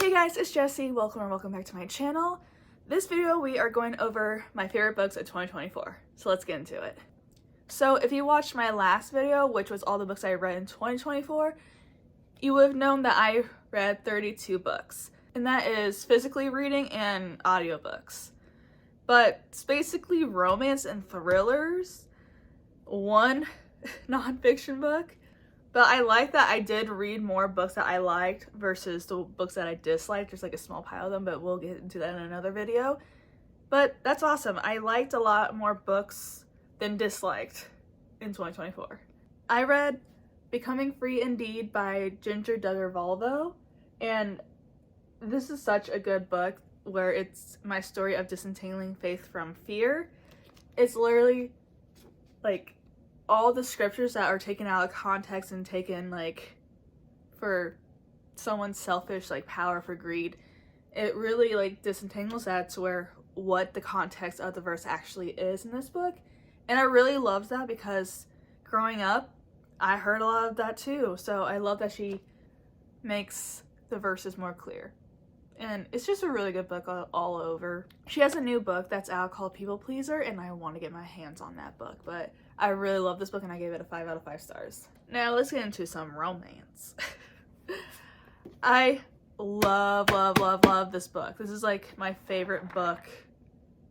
Hey guys, it's Jessie. Welcome back to my channel. This video we are going over my favorite books of 2024. So let's get into it. So if you watched my last video, which was all the books I read in 2024, you would have known that I read 32 books. And that is physically reading and audiobooks. But it's basically romance and thrillers, one nonfiction book. But I like that I did read more books that I liked versus the books that I disliked. There's like a small pile of them, but we'll get into that in another video. But that's awesome. I liked a lot more books than disliked in 2024. I read Becoming Free Indeed by Ginger Duggar-Volvo, and this is such a good book where it's my story of disentangling faith from fear. It's literally like all the scriptures that are taken out of context and taken like for someone's selfish like power for greed. It really like disentangles that to where what the context of the verse actually is in this book. And I really love that because growing up I heard a lot of that too. So I love that she makes the verses more clear. And it's just a really good book all over. She has a new book that's out called People Pleaser, and I want to get my hands on that book. But I really love this book, and I gave it a 5 out of 5 stars. Now let's get into some romance. I love this book. This is like my favorite book,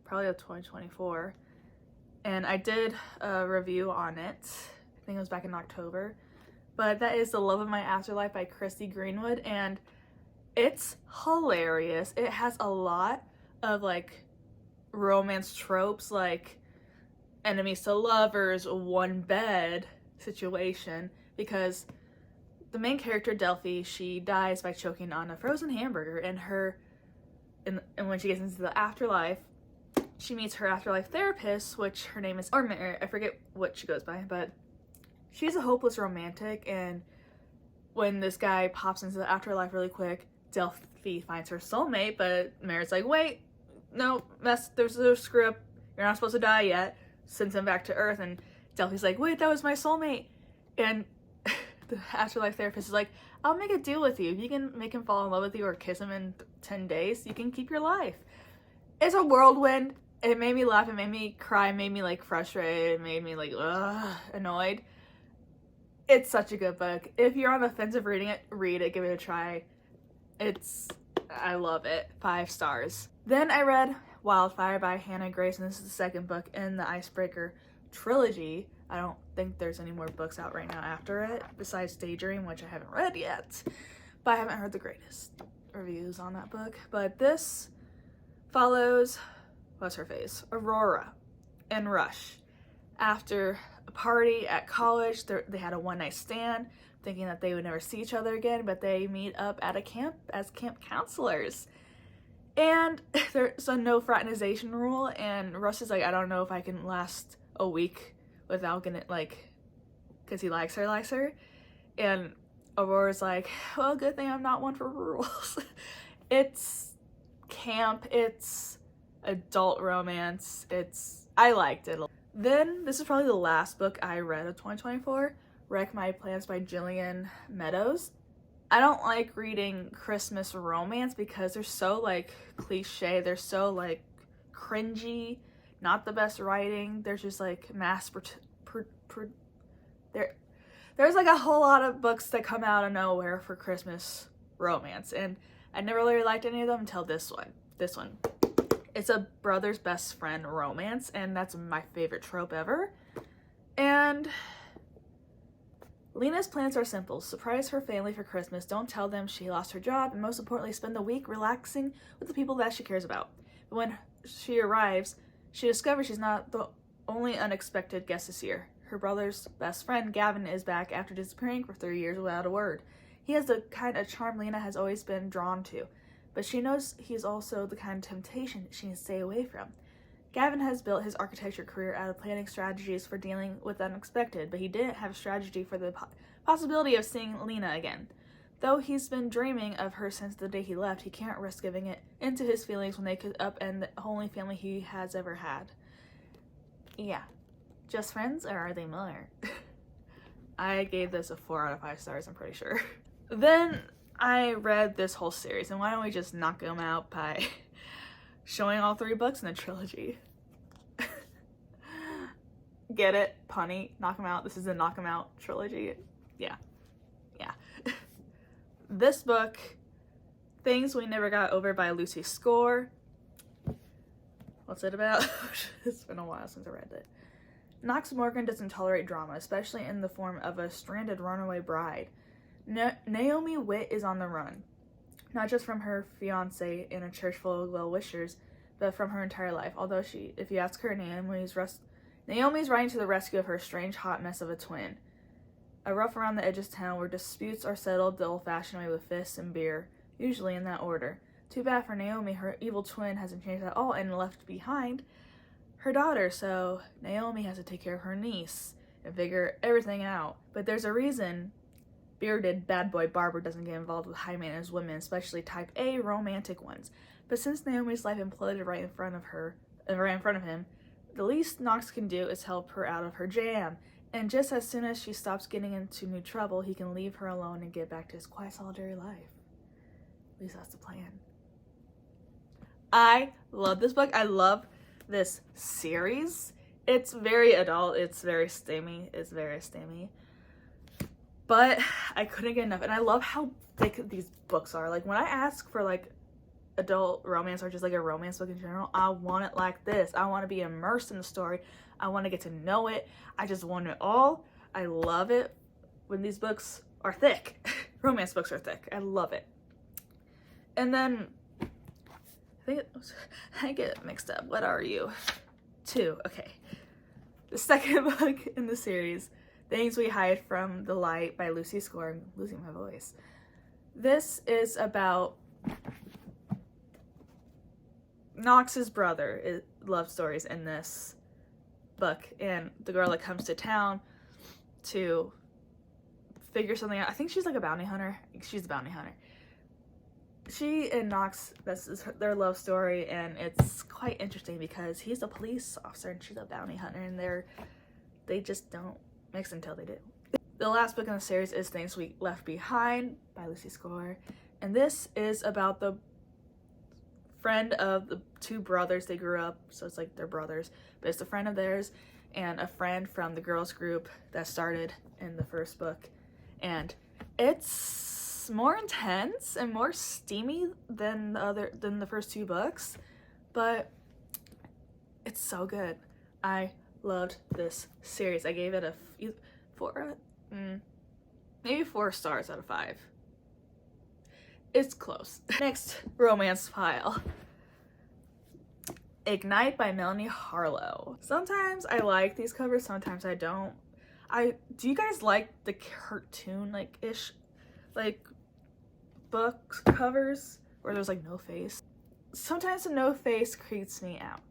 probably of 2024. And I did a review on it. I think it was back in October. But that is The Love of My Afterlife by Christy Greenwood, and it's hilarious. It has a lot of like romance tropes, like enemies to lovers, one bed situation, because the main character Delphi, she dies by choking on a frozen hamburger, and when she gets into the afterlife, she meets her afterlife therapist, which her name is I forget what she goes by, but she's a hopeless romantic. And when this guy pops into the afterlife really quick, Delphi finds her soulmate, but Merritt's like, wait, no, there's a script, you're not supposed to die yet, sends him back to Earth, and Delphi's like, wait, that was my soulmate. And the afterlife therapist is like, I'll make a deal with you. If you can make him fall in love with you or kiss him in 10 days, you can keep your life. It's a whirlwind. It made me laugh, it made me cry, it made me like frustrated, it made me like annoyed. It's such a good book. If you're on the fence of reading it, read it, give it a try. I love it. 5 stars. Then I read Wildfire by Hannah Grace, and this is the second book in the Icebreaker trilogy. I don't think there's any more books out right now after it, besides Daydream, which I haven't read yet. But I haven't heard the greatest reviews on that book. But this follows, what's her face? Aurora and Rush. After a party at college, they had a one-night stand, thinking that they would never see each other again, but they meet up at a camp as camp counselors. And there's a no fraternization rule, and Russ is like, I don't know if I can last a week without getting, like, because he likes her. And Aurora's like, well, good thing I'm not one for rules. It's camp, it's adult romance, I liked it. Then, this is probably the last book I read of 2024, Wreck My Plans by Jillian Meadows. I don't like reading Christmas romance because they're so like cliche, they're so like cringy, not the best writing. There's just like there's like a whole lot of books that come out of nowhere for Christmas romance, and I never really liked any of them until this one. It's a brother's best friend romance, and that's my favorite trope ever. And Lena's plans are simple. Surprise her family for Christmas, don't tell them she lost her job, and most importantly, spend the week relaxing with the people that she cares about. But when she arrives, she discovers she's not the only unexpected guest this year. Her brother's best friend, Gavin, is back after disappearing for 3 years without a word. He has the kind of charm Lena has always been drawn to, but she knows he's also the kind of temptation she needs to stay away from. Gavin has built his architecture career out of planning strategies for dealing with the unexpected, but he didn't have a strategy for the possibility of seeing Lena again. Though he's been dreaming of her since the day he left, he can't risk giving it into his feelings when they could upend the only family he has ever had. Yeah. Just friends, or are they more? I gave this a 4 out of 5 stars, I'm pretty sure. Then I read this whole series, and why don't we just knock them out by showing all 3 books in the trilogy? Get it? Punny? Knock them out. This is a knock them out trilogy. Yeah. Yeah. This book, Things We Never Got Over by Lucy Score. What's it about? It's been a while since I read it. Knox Morgan doesn't tolerate drama, especially in the form of a stranded runaway bride. Naomi Witt is on the run, not just from her fiance in a church full of well-wishers, but from her entire life. Although if you ask her, Naomi's riding to the rescue of her strange hot mess of a twin. A rough around the edges town where disputes are settled the old-fashioned way with fists and beer, usually in that order. Too bad for Naomi, her evil twin hasn't changed at all and left behind her daughter, so Naomi has to take care of her niece and figure everything out. But there's a reason bearded bad boy Barbara doesn't get involved with high-maintenance women, especially type A romantic ones. But since Naomi's life imploded right in front of him, the least Knox can do is help her out of her jam. And just as soon as she stops getting into new trouble, he can leave her alone and get back to his quiet, solitary life. At least that's the plan. I love this book. I love this series. It's very adult. It's very steamy. But I couldn't get enough. And I love how thick these books are. Like, when I ask for, like, adult romance or just, like, a romance book in general, I want it like this. I want to be immersed in the story. I want to get to know it. I just want it all. I love it when these books are thick. Romance books are thick. I love it. And then, I get mixed up. What are you? 2. Okay. The second book in the series, Things We Hide from the Light by Lucy Score. I'm losing my voice. This is about Knox's brother. Love stories in this book, and the girl that comes to town to figure something out. I think she's like a bounty hunter. She's a bounty hunter. She and Knox, this is their love story, and it's quite interesting because he's a police officer and she's a bounty hunter, and they just don't mix until they do. The last book in the series is Things We Left Behind by Lucy Score, and this is about the friend of the 2 brothers. They grew up, so it's like they're brothers, but it's a friend of theirs and a friend from the girls group that started in the first book, and it's more intense and more steamy than the first 2 books, but it's so good. I loved this series. I gave it a 4, maybe 4 stars out of 5. It's close. Next romance pile. Ignite by Melanie Harlow. Sometimes I like these covers, sometimes I don't. Do you guys like the cartoon ish book covers where there's like no face? Sometimes the no face creeps me out.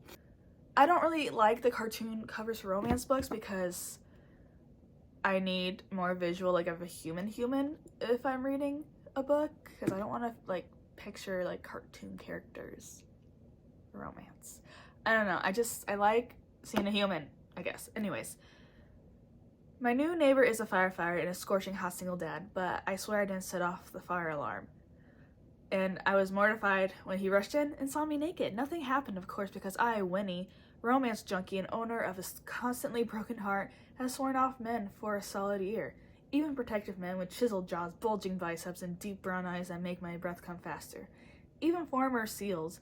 I don't really like the cartoon covers for romance books because I need more visual, like of a human if I'm reading a book, because I don't want to picture cartoon characters for romance. I don't know, I like seeing a human, I guess. Anyways, my new neighbor is a firefighter and a scorching hot single dad, but I swear I didn't set off the fire alarm. And I was mortified when he rushed in and saw me naked. Nothing happened, of course, because I, Winnie, romance junkie and owner of a constantly broken heart, has sworn off men for a solid year. Even protective men with chiseled jaws, bulging biceps, and deep brown eyes that make my breath come faster. Even former SEALs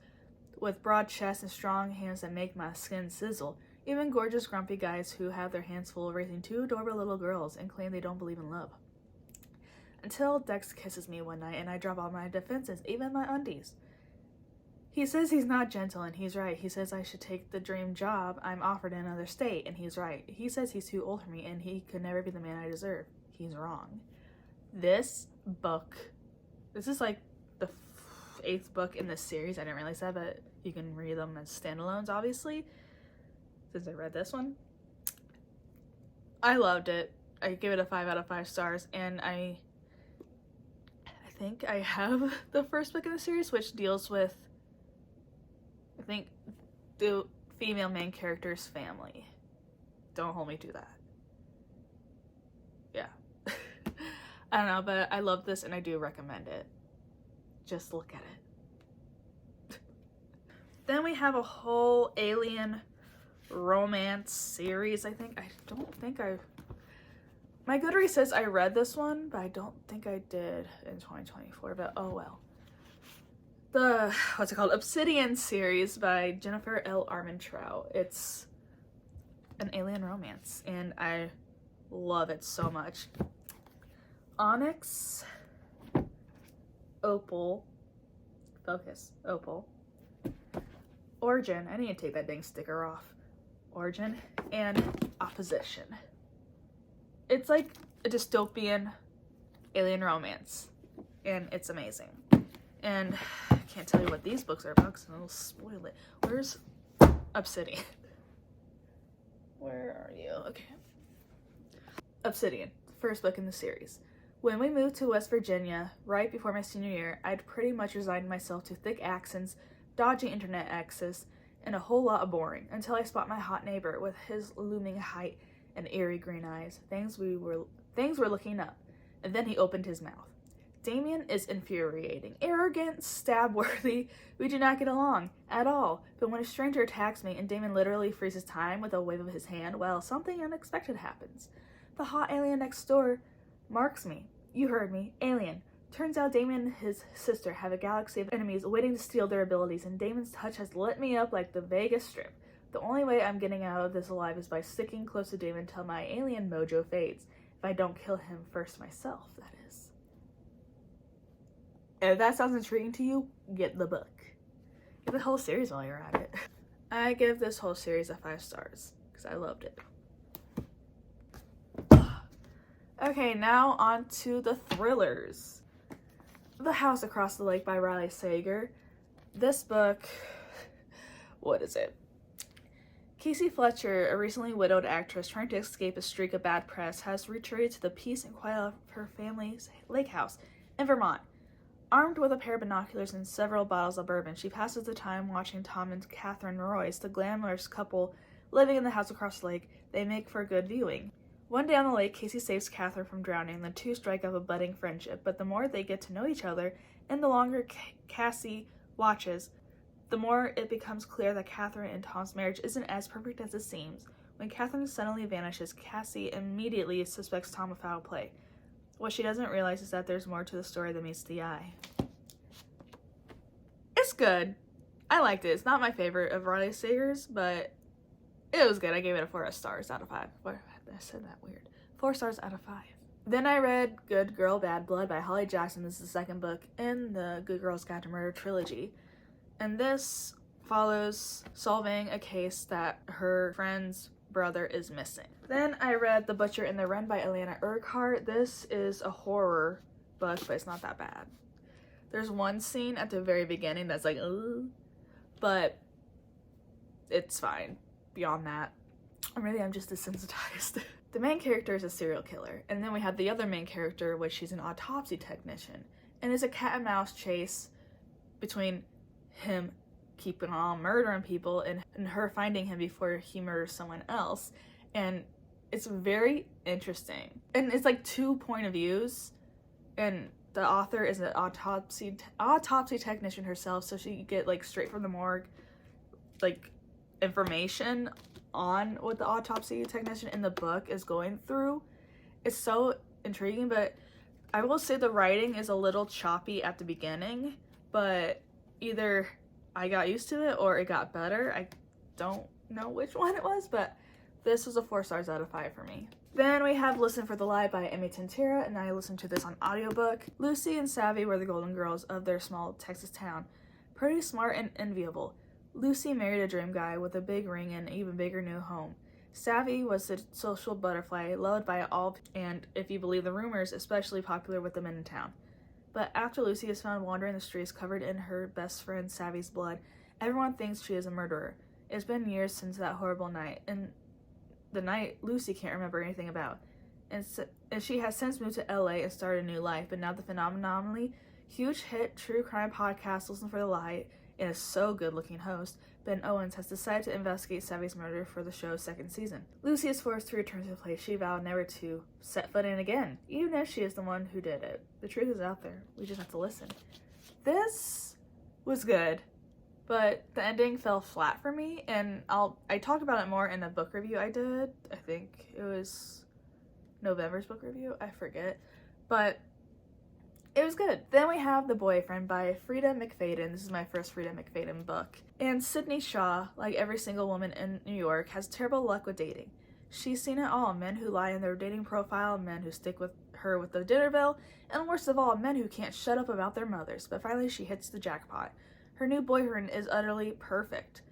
with broad chests and strong hands that make my skin sizzle. Even gorgeous grumpy guys who have their hands full of raising 2 adorable little girls and claim they don't believe in love. Until Dex kisses me one night and I drop all my defenses, even my undies. He says he's not gentle, and he's right. He says I should take the dream job I'm offered in another state, and he's right. He says he's too old for me and he could never be the man I deserve. He's wrong. This is like the 8th book in this series. I didn't realize that, but you can read them as standalones, obviously, since I read this one. I loved it. I give it a 5 out of 5 stars, and I think I have the first book in the series, which deals with, I think, the female main character's family. Don't hold me to that. Yeah. I don't know, but I love this and I do recommend it. Just look at it. Then we have a whole alien romance series, I think. My Goodreads says I read this one, but I don't think I did in 2024, but oh well. The, what's it called? Obsidian series by Jennifer L. Armentrout. It's an alien romance, and I love it so much. Onyx, Opal, Focus, Opal, Origin, I need to take that dang sticker off. Origin, and Opposition. It's like a dystopian alien romance, and it's amazing. And I can't tell you what these books are about because I'll spoil it. Where's Obsidian? Where are you? Okay. Obsidian, first book in the series. When we moved to West Virginia, right before my senior year, I'd pretty much resigned myself to thick accents, dodgy internet access, and a whole lot of boring, until I spot my hot neighbor with his looming height and eerie green eyes. Things were looking up, and then he opened his mouth. Damien is infuriating, arrogant, stab-worthy. We do not get along at all, but when a stranger attacks me and Damien literally freezes time with a wave of his hand, well, something unexpected happens. The hot alien next door marks me. You heard me. Alien. Turns out Damien and his sister have a galaxy of enemies waiting to steal their abilities, and Damon's touch has lit me up like the Vegas Strip. The only way I'm getting out of this alive is by sticking close to Damon until my alien mojo fades. If I don't kill him first myself, that is. If that sounds intriguing to you, get the book. Get the whole series while you're at it. I give this whole series a 5 stars, because I loved it. Okay, now on to the thrillers. The House Across the Lake by Riley Sager. This book, what is it? Casey Fletcher, a recently widowed actress trying to escape a streak of bad press, has retreated to the peace and quiet of her family's lake house in Vermont. Armed with a pair of binoculars and several bottles of bourbon, she passes the time watching Tom and Catherine Royce, the glamorous couple living in the house across the lake. They make for good viewing. One day on the lake, Casey saves Catherine from drowning, and the two strike up a budding friendship. But the more they get to know each other, and the longer Cassie watches, the more it becomes clear that Catherine and Tom's marriage isn't as perfect as it seems. When Catherine suddenly vanishes, Cassie immediately suspects Tom of foul play. What she doesn't realize is that there's more to the story than meets the eye. It's good. I liked it. It's not my favorite of Riley Sager's, but it was good. I gave it a 4 stars out of 5. What? I said that weird. 4 stars out of 5. Then I read Good Girl, Bad Blood by Holly Jackson. This is the second book in the Good Girls Guide to Murder trilogy. And this follows solving a case that her friend's brother is missing. Then I read The Butcher and the Wren by Alana Urquhart. This is a horror book, but it's not that bad. There's one scene at the very beginning that's like, ugh, but it's fine. Beyond that, I'm just desensitized. The main character is a serial killer, and then we have the other main character, which she's an autopsy technician, and it's a cat and mouse chase between him keeping on murdering people and her finding him before he murders someone else. And it's very interesting, and it's like 2 point of views, and the author is an autopsy technician herself, so she get like straight from the morgue like information on what the autopsy technician in the book is going through. It's so intriguing, but I will say the writing is a little choppy at the beginning, but either I got used to it or it got better. I don't know which one it was, but this was a 4 stars out of 5 for me. Then we have Listen for the Lie by Amy Tintera, and I listened to this on audiobook. Lucy and Savvy were the golden girls of their small Texas town. Pretty smart and enviable. Lucy married a dream guy with a big ring and an even bigger new home. Savvy was the social butterfly, loved by all, and if you believe the rumors, especially popular with the men in town. But after Lucy is found wandering the streets covered in her best friend Savvy's blood, everyone thinks she is a murderer. It's been years since that horrible night, and the night Lucy can't remember anything about. And she has since moved to LA and started a new life, but now the phenomenally huge hit true crime podcast Listen for the Lie and a so good-looking host, Ben Owens, has decided to investigate Savvy's murder for the show's 2nd season. Lucy is forced to return to the place she vowed never to set foot in again, even if she is the one who did it. The truth is out there. We just have to listen. This was good, but the ending fell flat for me, and I talk about it more in a book review I did. I think it was November's book review, I forget, but it was good. Then we have The Boyfriend by Frida McFadden. This is my first Frida McFadden book. And Sydney Shaw, like every single woman in New York, has terrible luck with dating. She's seen it all: men who lie in their dating profile, men who stick with her with the dinner bill, and worst of all, men who can't shut up about their mothers. But finally she hits the jackpot. Her new boyfriend is utterly perfect.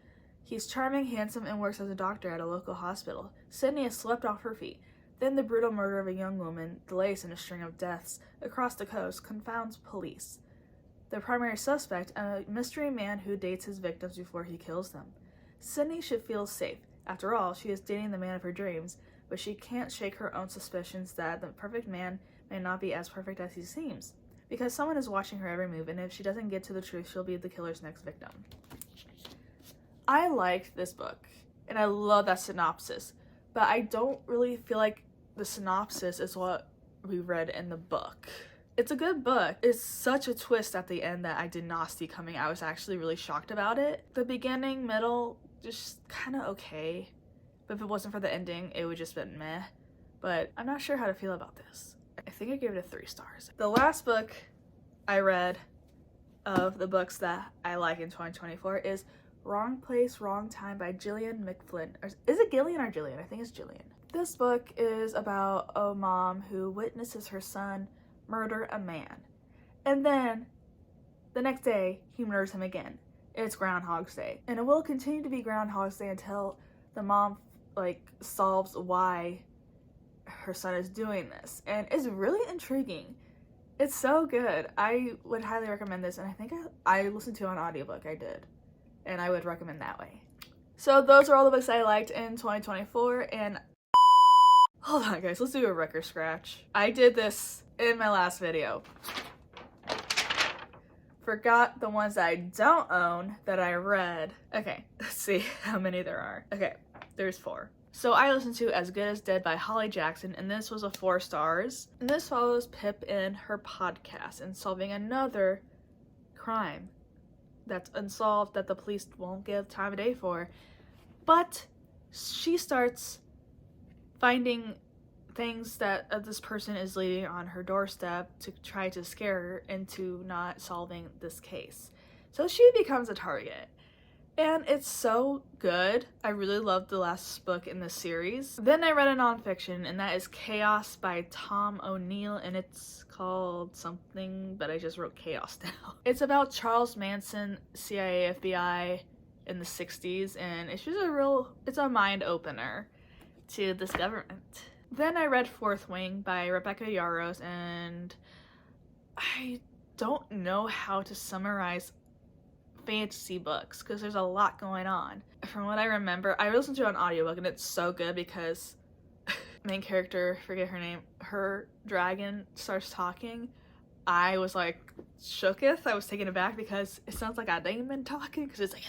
He's charming, handsome, and works as a doctor at a local hospital. Sydney is swept off her feet. Then the brutal murder of a young woman, the latest in a string of deaths across the coast, confounds police. The primary suspect, a mystery man who dates his victims before he kills them. Sydney should feel safe. After all, she is dating the man of her dreams, but she can't shake her own suspicions that the perfect man may not be as perfect as he seems, because someone is watching her every move, and if she doesn't get to the truth, she'll be the killer's next victim. I liked this book, and I love that synopsis, but I don't really feel like the synopsis is what we read in the book. It's a good book. It's such a twist at the end that I did not see coming. I was actually really shocked about it. The beginning, middle, just kind of okay, but if it wasn't for the ending, it would just been meh. But I'm not sure how to feel about this. I think I gave it 3 stars. The last book I read of the books that I like in 2024 is Wrong Place, Wrong Time by Gillian McFlynn. Is it Gillian or Gillian? I think it's Gillian. This book is about a mom who witnesses her son murder a man. And then the next day, he murders him again. It's Groundhog's Day. And it will continue to be Groundhog's Day until the mom, solves why her son is doing this. And it's really intriguing. It's so good. I would highly recommend this, and I think I listened to it on audiobook. I did. And I would recommend that way. So those are all the books I liked in 2024, and hold on guys, let's do a record scratch. I did this in my last video. Forgot the ones that I don't own that I read. Okay, let's see how many there are. Okay, there's 4. So I listened to As Good as Dead by Holly Jackson, and this was a 4 stars. And this follows Pip in her podcast and solving another crime that's unsolved that the police won't give time of day for. But she starts finding things that this person is leaving on her doorstep to try to scare her into not solving this case. So she becomes a target. And it's so good. I really loved the last book in this series. Then I read a nonfiction, and that is Chaos by Tom O'Neill, and it's called something, but I just wrote Chaos now. It's about Charles Manson, CIA, FBI in the 60s, and it's just it's a mind opener to this government. Then I read Fourth Wing by Rebecca Yarros, and I don't know how to summarize fantasy books because there's a lot going on. From what I remember, I listened to an audiobook, and it's so good because main character, forget her name, her dragon starts talking. I was like shooketh. I was taken aback because it sounds like a demon talking, because it's like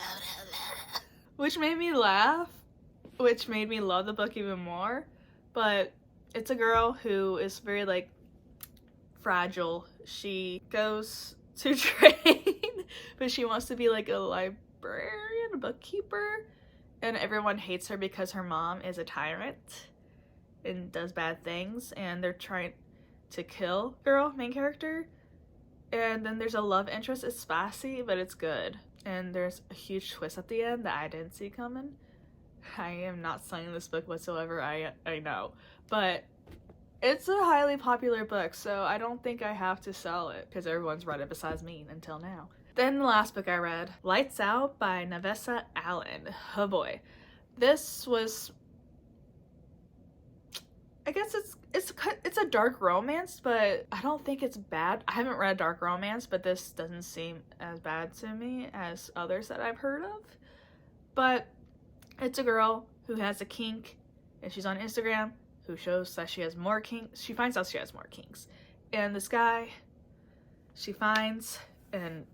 which made me laugh, which made me love the book even more. But it's a girl who is very fragile. She goes to train, but she wants to be like a librarian, a bookkeeper, and everyone hates her because her mom is a tyrant and does bad things, and they're trying to kill girl, main character. And then there's a love interest. It's spicy, but it's good. And there's a huge twist at the end that I didn't see coming. I am not selling this book whatsoever, I know. But it's a highly popular book, so I don't think I have to sell it because everyone's read it besides me until now. Then the last book I read, Lights Out by Navessa Allen. Oh boy. This was, I guess it's a dark romance, but I don't think it's bad. I haven't read dark romance, but this doesn't seem as bad to me as others that I've heard of. But it's a girl who has a kink, and she's on Instagram, who shows that she has more kinks. She finds out she has more kinks. And this guy she finds and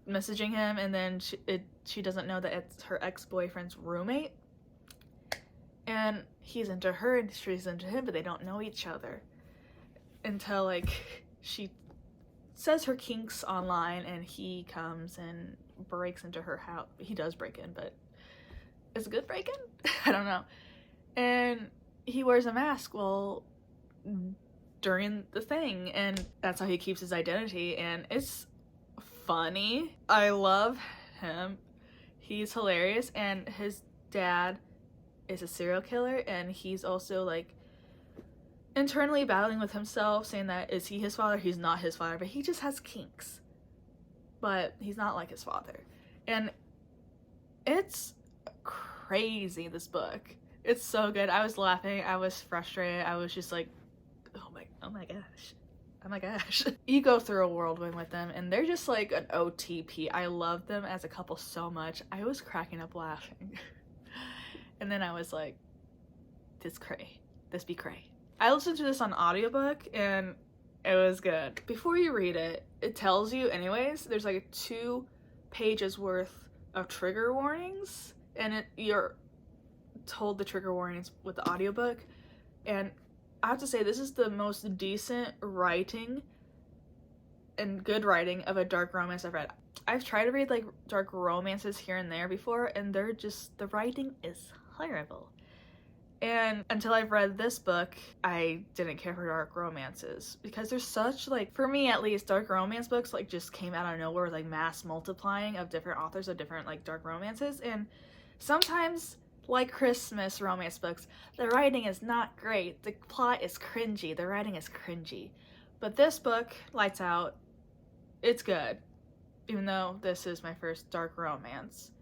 messaging him, and then she doesn't know that it's her ex-boyfriend's roommate. And he's into her and she's into him, but they don't know each other until she says her kinks online, and he comes and breaks into her house. He does break in, but is it good break in? I don't know. And he wears a mask during the thing, and that's how he keeps his identity, and it's funny. I love him. He's hilarious, and his dad is a serial killer, and he's also like internally battling with himself, saying that is he his father? He's not his father, but he just has kinks. But he's not like his father. And it's crazy, this book. It's so good. I was laughing, I was frustrated, I was just like, oh my gosh. You go through a whirlwind with them, and they're just like an OTP. I love them as a couple so much. I was cracking up laughing. And then I was like, this be cray. I listened to this on audiobook, and it was good. Before you read it, it tells you anyways, there's like 2 pages worth of trigger warnings, and you're told the trigger warnings with the audiobook. And I have to say, this is the most decent writing and good writing of a dark romance I've read. I've tried to read like dark romances here and there before, and they're just, the writing is horrible. And until I've read this book, I didn't care for dark romances, because there's such, like, for me at least, dark romance books like just came out of nowhere with like mass multiplying of different authors of different like dark romances. And sometimes, like Christmas romance books, the writing is not great, the plot is cringy, the writing is cringy. But this book, Lights Out, it's good. Even though this is my first dark romance.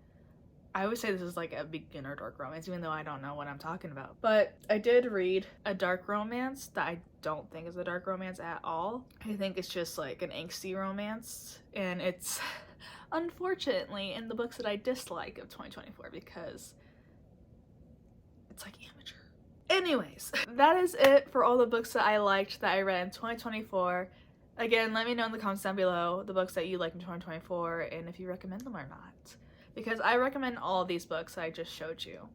I would say this is like a beginner dark romance, even though I don't know what I'm talking about. But I did read a dark romance that I don't think is a dark romance at all. I think it's just like an angsty romance, and it's unfortunately in the books that I dislike of 2024, because it's like amateur. Anyways, that is it for all the books that I liked that I read in 2024. Again, let me know in the comments down below the books that you liked in 2024 and if you recommend them or not, because I recommend all of these books I just showed you.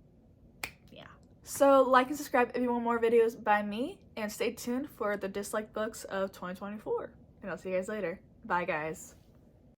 Yeah. So like and subscribe if you want more videos by me, and stay tuned for the disliked books of 2024. And I'll see you guys later. Bye guys.